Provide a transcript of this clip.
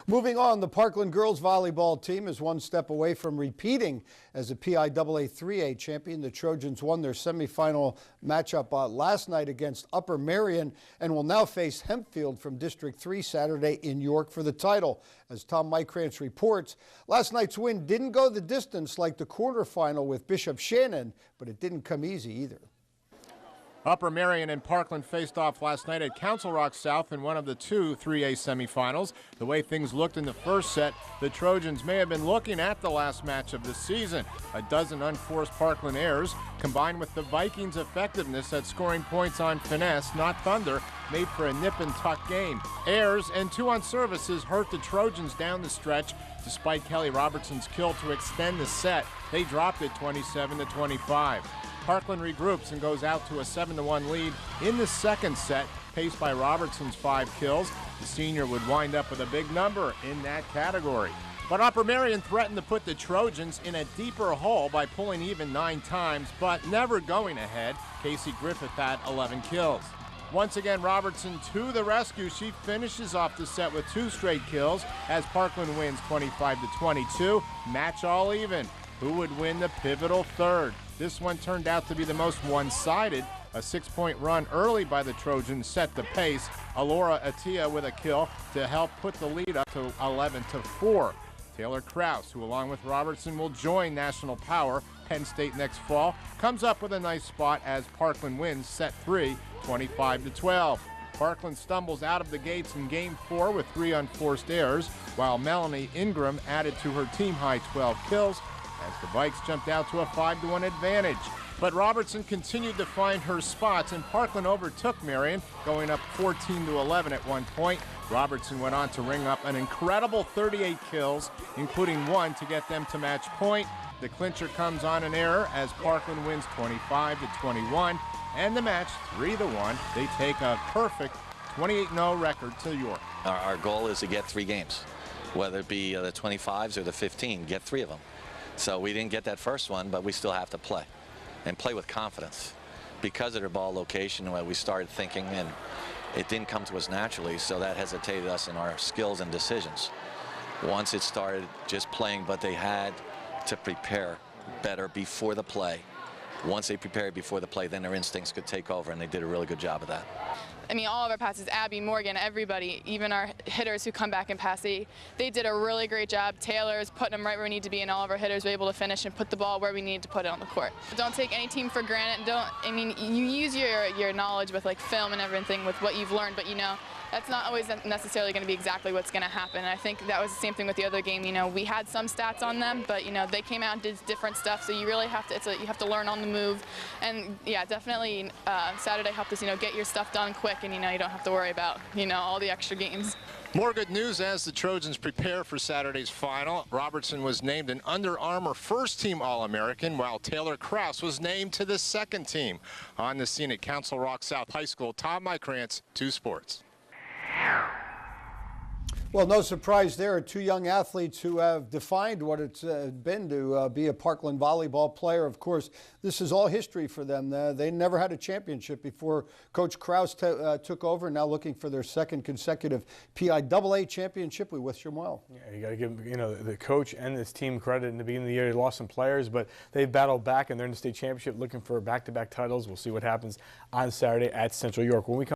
Moving on, the Parkland girls volleyball team is one step away from repeating as a PIAA AAA champion. The Trojans won their semifinal matchup last night against Upper Merion and will now face Hempfield from District 3 Saturday in York for the title. As Tom Mykrantz reports, last night's win didn't go the distance like the quarterfinal with Bishop Shannon, but it didn't come easy either. Upper Merion and Parkland faced off last night at Council Rock South in one of the two 3A semifinals. The way things looked in the first set, the Trojans may have been looking at the last match of the season. A dozen unforced Parkland errors, combined with the Vikings' effectiveness at scoring points on finesse, not thunder, made for a nip-and-tuck game. Errors and 2 on services hurt the Trojans down the stretch. Despite Kelly Robertson's kill to extend the set, they dropped it 27-25. Parkland regroups and goes out to a 7-1 lead in the second set, paced by Robertson's 5 kills. The senior would wind up with a big number in that category. But Upper Merion threatened to put the Trojans in a deeper hole by pulling even 9 times, but never going ahead. Casey Griffith had 11 kills. Once again, Robertson to the rescue. She finishes off the set with 2 straight kills as Parkland wins 25-22. Match all even. Who would win the pivotal third? This one turned out to be the most one-sided. A 6-point run early by the Trojans set the pace. Alora Atia with a kill to help put the lead up to 11-4. Taylor Krause, who along with Robertson will join National Power Penn State next fall, comes up with a nice spot as Parkland wins set 3, 25-12. Parkland stumbles out of the gates in Game 4 with 3 unforced errors, while Melanie Ingram added to her team-high 12 kills as the Vikes jumped out to a 5-1 advantage. But Robertson continued to find her spots, and Parkland overtook Merion, going up 14-11 at one point. Robertson went on to ring up an incredible 38 kills, including 1 to get them to match point. The clincher comes on an error as Parkland wins 25-21, and the match 3-1. They take a perfect 28-0 record to York. Our goal is to get 3 games, whether it be the 25s or the 15, get 3 of them. So we didn't get that first one, but we still have to play, and play with confidence. Because of their ball location, we started thinking, and it didn't come to us naturally, so that hesitated us in our skills and decisions. Once it started just playing, but they had to prepare better before the play. Once they prepared before the play, then their instincts could take over, and they did a really good job of that. I mean, all of our passes, Abby, Morgan, everybody, even our hitters who come back and pass, they did a really great job. Taylor's putting them right where we need to be, and all of our hitters were able to finish and put the ball where we need to put it on the court. Don't take any team for granted. You use your knowledge with like film and everything with what you've learned, but you know, that's not always necessarily going to be exactly what's going to happen. And I think that was the same thing with the other game. You know, we had some stats on them, but you know, they came out and did different stuff. So you really have to, you have to learn on the move. And yeah, definitely Saturday helped us, you know, get your stuff done quick, and you know, you don't have to worry about, you know, all the extra games. More good news as the Trojans prepare for Saturday's final. Robertson was named an Under Armour first-team All-American, while Taylor Krause was named to the second team. On the scene at Council Rock South High School, Tom Mykrantz, 2 Sports. Well, no surprise there. 2 young athletes who have defined what it's been to be a Parkland volleyball player. Of course, this is all history for them. They never had a championship before Coach Krause took over, now looking for their 2nd consecutive PIAA AAA championship. We wish them well. Yeah, you got to give the coach and this team credit. In the beginning of the year, they lost some players, but they've battled back, and they're in the state championship looking for back-to-back titles. We'll see what happens on Saturday at Central York. When we come